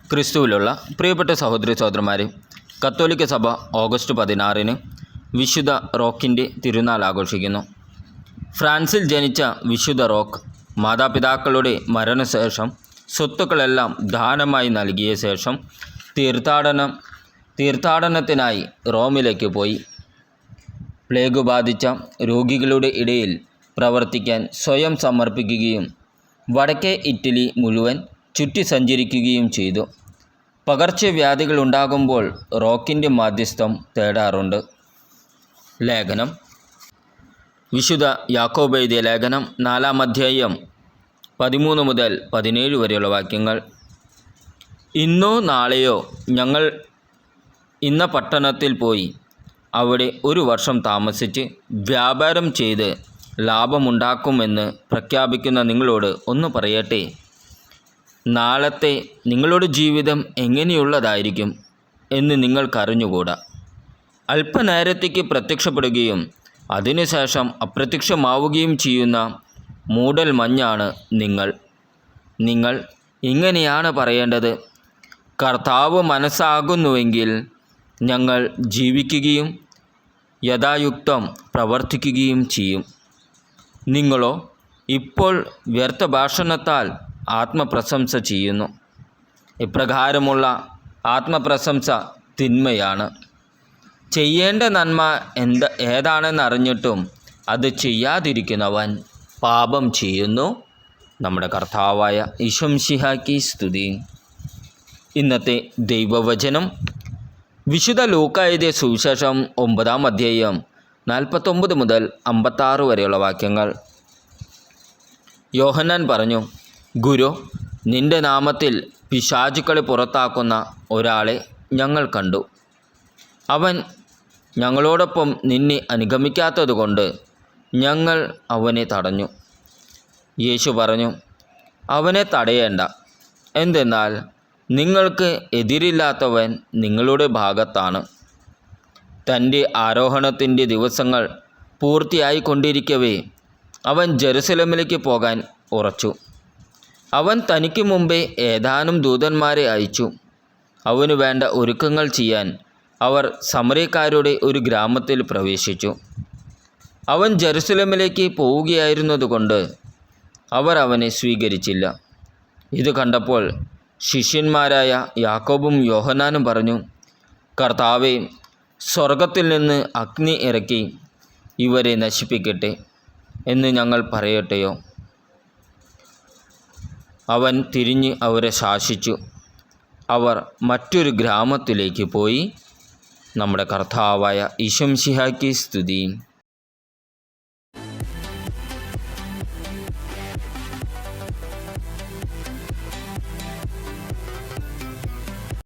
ക്രിസ്തുവിലുള്ള പ്രിയപ്പെട്ട സഹോദരി സഹോദരന്മാരെ, കത്തോലിക്ക സഭ ഓഗസ്റ്റ് 16 വിശുദ്ധ റോക്കിൻ്റെ തിരുനാൾ ആഘോഷിക്കുന്നു. ഫ്രാൻസിൽ ജനിച്ച വിശുദ്ധ റോക്ക് മാതാപിതാക്കളുടെ മരണശേഷം സ്വത്തുക്കളെല്ലാം ദാനമായി നൽകിയ ശേഷം തീർത്ഥാടനത്തിനായി റോമിലേക്ക് പോയി. പ്ലേഗ് ബാധിച്ച രോഗികളുടെ ഇടയിൽ പ്രവർത്തിക്കാൻ സ്വയം സമർപ്പിക്കുകയും വടക്കേ ഇറ്റലി മുഴുവൻ ചുറ്റി സഞ്ചരിക്കുകയും ചെയ്തു. പകർച്ചവ്യാധികളുണ്ടാകുമ്പോൾ റോക്കിൻ്റെ മാധ്യസ്ഥം തേടാറുണ്ട്. ലേഖനം വിശുദ്ധ യാക്കോബ് എഴുതിയ ലേഖനം 4-ാം അധ്യായം 13 മുതൽ 17 വരെയുള്ള വാക്യങ്ങൾ. ഇന്നോ നാളെയോ ഞങ്ങൾ ഇന്ന പട്ടണത്തിൽ പോയി അവിടെ 1 വർഷം താമസിച്ച് വ്യാപാരം ചെയ്ത് ലാഭമുണ്ടാക്കുമെന്ന് പ്രഖ്യാപിക്കുന്ന നിങ്ങളോട് ഒന്ന് പറയട്ടെ. നാളത്തെ നിങ്ങളുടെ ജീവിതം എങ്ങനെയുള്ളതായിരിക്കും എന്ന് നിങ്ങൾക്കറിഞ്ഞുകൂടാ. അല്പനേരത്തേക്ക് പ്രത്യക്ഷപ്പെടുകയും അതിനുശേഷം അപ്രത്യക്ഷമാവുകയും ചെയ്യുന്ന മൂടൽ മഞ്ഞാണ് നിങ്ങൾ ഇങ്ങനെയാണ് പറയേണ്ടത്: കർത്താവ് മനസ്സാകുന്നുവെങ്കിൽ ഞങ്ങൾ ജീവിക്കുകയും യഥായുക്തം പ്രവർത്തിക്കുകയും ചെയ്യും. നിങ്ങളോ ഇപ്പോൾ വ്യർത്ഥഭാഷണത്താൽ ആത്മപ്രശംസ ചെയ്യുന്നു. ഇപ്രകാരമുള്ള ആത്മപ്രശംസ തിന്മയാണ്. ചെയ്യേണ്ട നന്മ ഏതാണെന്നറിഞ്ഞിട്ടും അത് ചെയ്യാതിരിക്കുന്നവൻ പാപം ചെയ്യുന്നു. നമ്മുടെ കർത്താവായ ഈശോമിശിഹായ്ക്ക് സ്തുതി. ഇന്നത്തെ ദൈവവചനം വിശുദ്ധ ലൂക്കാ എഴുതിയ സുവിശേഷം 9-ാം അധ്യായം 49 മുതൽ 56 വരെയുള്ള വാക്യങ്ങൾ. യോഹന്നാൻ പറഞ്ഞു: ഗുരു, നിൻ്റെ നാമത്തിൽ പിശാചുക്കളെ പുറത്താക്കുന്ന ഒരാളെ ഞങ്ങൾ കണ്ടു. അവൻ ഞങ്ങളോടൊപ്പം നിന്നെ അനുഗമിക്കാത്തതുകൊണ്ട് ഞങ്ങൾ അവനെ തടഞ്ഞു. യേശു പറഞ്ഞു: അവനെ തടയേണ്ട. എന്തെന്നാൽ നിങ്ങൾക്ക് എതിരില്ലാത്തവൻ നിങ്ങളുടെ ഭാഗത്താണ്. തൻ്റെ ആരോഹണത്തിൻ്റെ ദിവസങ്ങൾ പൂർത്തിയായിക്കൊണ്ടിരിക്കവേ അവൻ ജെറുസലേമിലേക്ക് പോകാൻ ഉറച്ചു. അവൻ തനിക്ക് മുമ്പേ ഏതാനും ദൂതന്മാരെ അയച്ചു. അവനു വേണ്ട ഒരുക്കങ്ങൾ ചെയ്യാൻ അവർ സമറിയക്കാരുടെ ഒരു ഗ്രാമത്തിൽ പ്രവേശിച്ചു. അവൻ ജെറുസലേമിലേക്ക് പോവുകയായിരുന്നതുകൊണ്ട് അവർ അവനെ സ്വീകരിച്ചില്ല. ഇത് കണ്ടപ്പോൾ ശിഷ്യന്മാരായ യാക്കോബും യോഹന്നാനും പറഞ്ഞു: കർത്താവേ, സ്വർഗത്തിൽ നിന്ന് അഗ്നി ഇറക്കി ഇവരെ നശിപ്പിക്കട്ടെ എന്ന് ഞങ്ങൾ പറയട്ടെയോ? അവൻ തിരിഞ്ഞ് അവരെ ശാസിച്ചു. അവർ മറ്റൊരു ഗ്രാമത്തിലേക്ക് പോയി. നമ്മുടെ കർത്താവായ ഈശോമിശിഹായ്ക്ക് സ്തുതി.